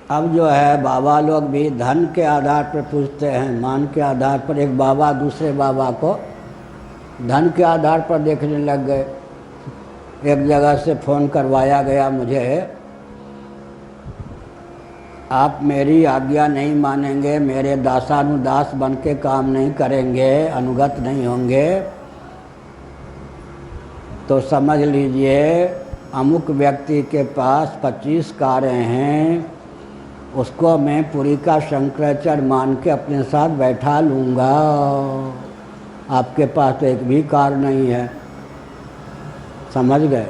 अब जो है बाबा लोग भी धन के आधार पर पूछते हैं, मान के आधार पर। एक बाबा दूसरे बाबा को धन के आधार पर देखने लग गए। एक जगह से फ़ोन करवाया गया मुझे, आप मेरी आज्ञा नहीं मानेंगे, मेरे दासानुदास बन के काम नहीं करेंगे, अनुगत नहीं होंगे, तो समझ लीजिए अमुक व्यक्ति के पास 25 कारें हैं, उसको मैं पुरी का शंकराचार्य मान के अपने साथ बैठा लूँगा। आपके पास तो एक भी कार नहीं है। समझ गए?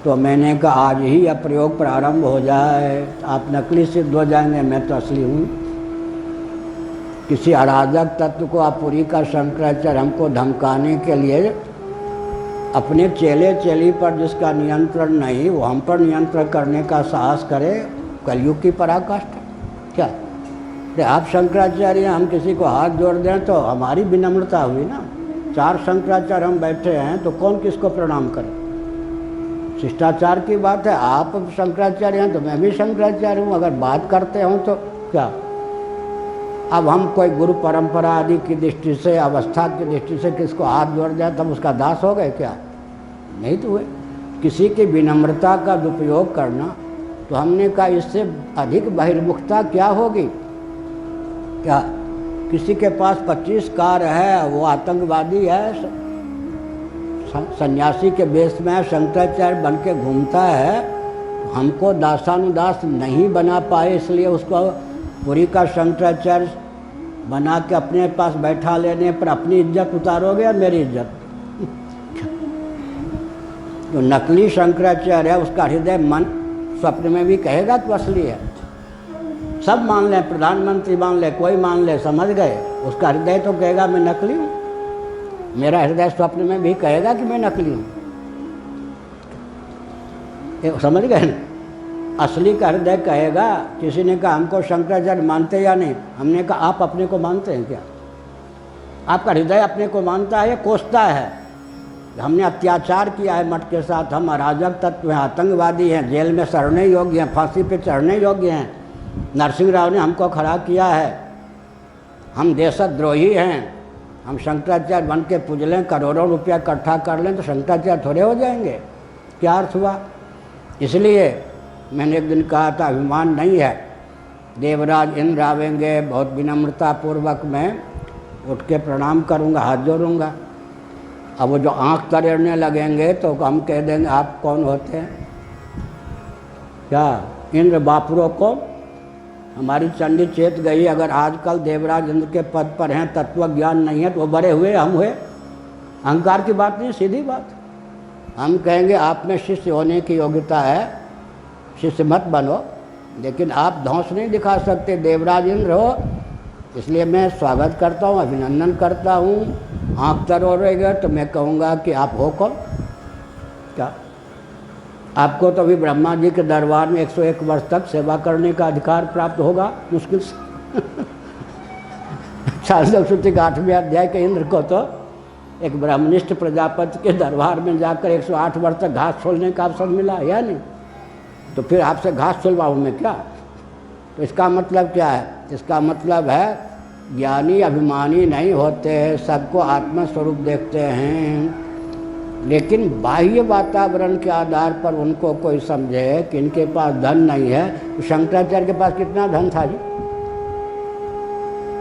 तो मैंने कहा आज ही यह प्रयोग प्रारंभ हो जाए, आप नकली सिद्ध हो जाएंगे, मैं तो असली हूँ। किसी अराजक तत्व को आप पुरी का शंकराचार्य हमको धमकाने के लिए अपने चेले चेली पर जिसका नियंत्रण नहीं, वो हम पर नियंत्रण करने का साहस करे, कलयुग की पराकाष्ठा क्या? तो आप शंकराचार्य हम किसी को हाथ जोड़ दें तो हमारी विनम्रता हुई ना। 4 शंकराचार्य हम बैठे हैं तो कौन किसको प्रणाम करे? शिष्टाचार की बात है। आप शंकराचार्य हैं तो मैं भी शंकराचार्य हूँ, अगर बात करते हों तो क्या? अब हम कोई गुरु परंपरा आदि की दृष्टि से, अवस्था की दृष्टि से किसको हाथ जोड़ जाए तब उसका दास हो गए क्या? नहीं तो हुए। किसी की विनम्रता का दुरुपयोग करना, तो हमने कहा इससे अधिक बहिर्मुखता क्या होगी? क्या किसी के पास 25 कार है, वो आतंकवादी है, सन्यासी के वेश में शंकराचार्य बन के घूमता है, हमको दासानुदास नहीं बना पाए इसलिए उसको पुरी का शंकराचार्य बना के अपने पास बैठा लेने पर अपनी इज्जत उतारोगे या मेरी इज्जत? जो नकली शंकराचार्य है उसका हृदय मन स्वप्न में भी कहेगा तो असली है। सब मान लें, प्रधानमंत्री मान ले, कोई मान ले, समझ गए, उसका हृदय तो कहेगा मैं नकली हूँ। मेरा हृदय स्वप्न में भी कहेगा कि मैं नकली हूँ। समझ गए ना? असली का हृदय कहेगा। किसी ने कहा हमको शंकराचार्य मानते या नहीं? हमने कहा आप अपने को मानते हैं क्या? आपका हृदय अपने को मानता है या कोसता है? हमने अत्याचार किया है मठ के साथ, हम अराजक तत्व हैं, आतंकवादी हैं, जेल में सड़ने योग्य हैं, फांसी पे चढ़ने योग्य हैं, नरसिंह राव ने हमको खड़ा किया है, हम देशद्रोही हैं, हम शंकराचार्य बन के पूज लें, करोड़ों रुपया इकट्ठा कर लें तो शंकराचार्य थोड़े हो जाएंगे? क्या अर्थ हुआ? इसलिए मैंने एक दिन कहा था अभिमान नहीं है। देवराज इंद्र आवेंगे, बहुत विनम्रता पूर्वक मैं उठ के प्रणाम करूँगा, हाथ जोड़ूँगा। अब वो जो आँख तरेड़ने लगेंगे तो हम कह देंगे आप कौन होते हैं? क्या इंद्र बापुरों को हमारी चंडी चेत गई। अगर आजकल देवराज इंद्र के पद पर हैं, तत्व ज्ञान नहीं है, तो वो बड़े हुए हम हुए। अहंकार की बात नहीं, सीधी बात। हम कहेंगे आप में शिष्य होने की योग्यता है, शिष्य मत बनो, लेकिन आप धौंस नहीं दिखा सकते, देवराज इंद्र हो, इसलिए मैं स्वागत करता हूँ, अभिनंदन करता हूँ। आँख तरोड़ेगा तो मैं कहूँगा कि आप हो कौन? क्या आपको तो अभी ब्रह्मा जी के दरबार में 101 वर्ष तक सेवा करने का अधिकार प्राप्त होगा मुश्किल से। छांदोग्योपनिषद के 8वें अध्याय के इंद्र को तो एक ब्रह्मनिष्ठ प्रजापति के दरबार में जाकर 108 वर्ष तक घास छोलने का अवसर मिला या नहीं? तो फिर आपसे घास छोलवाऊँ मैं क्या? तो इसका मतलब क्या है? इसका मतलब है ज्ञानी अभिमानी नहीं होते, सबको आत्मस्वरूप देखते हैं, लेकिन बाह्य वातावरण के आधार पर उनको कोई समझे कि इनके पास धन नहीं है। तो शंकराचार्य के पास कितना धन था जी?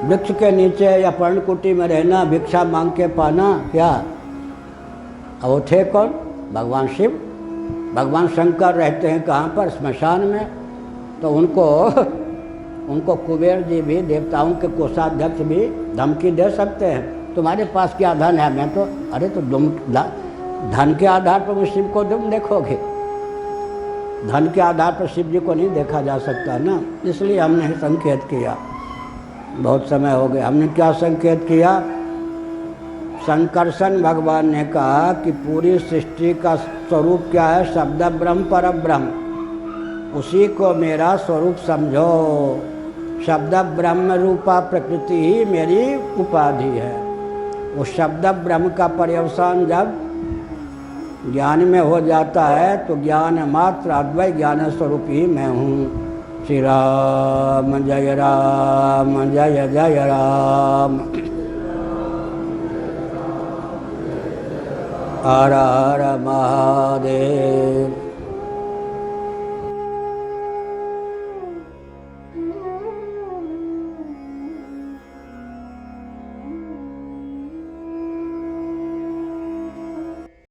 वृक्ष के नीचे या पर्णकुटी में रहना, भिक्षा मांग के पाना, क्या? अब वो थे कौन? भगवान शिव। भगवान शंकर रहते हैं कहाँ पर? श्मशान में। तो उनको कुबेर जी भी, देवताओं के कोषाध्यक्ष भी धमकी दे सकते हैं तुम्हारे पास क्या धन है? मैं तो अरे तो धन के आधार पर वो शिव को तुम देखोगे, धन के आधार पर शिव जी को नहीं देखा जा सकता ना। इसलिए हमने संकेत किया, बहुत समय हो गया। हमने क्या संकेत किया? शंकरसन भगवान ने कहा कि पूरी सृष्टि का स्वरूप क्या है? शब्द ब्रह्म पर ब्रह्म, उसी को मेरा स्वरूप समझो। शब्द ब्रह्म रूपा प्रकृति ही मेरी उपाधि है। उस शब्द ब्रह्म का पर्यवसान जब ज्ञान में हो जाता है तो ज्ञान मात्र अद्वैत ज्ञान स्वरूप ही मैं हूँ। श्री राम जय जय राम। हर हर महादेव।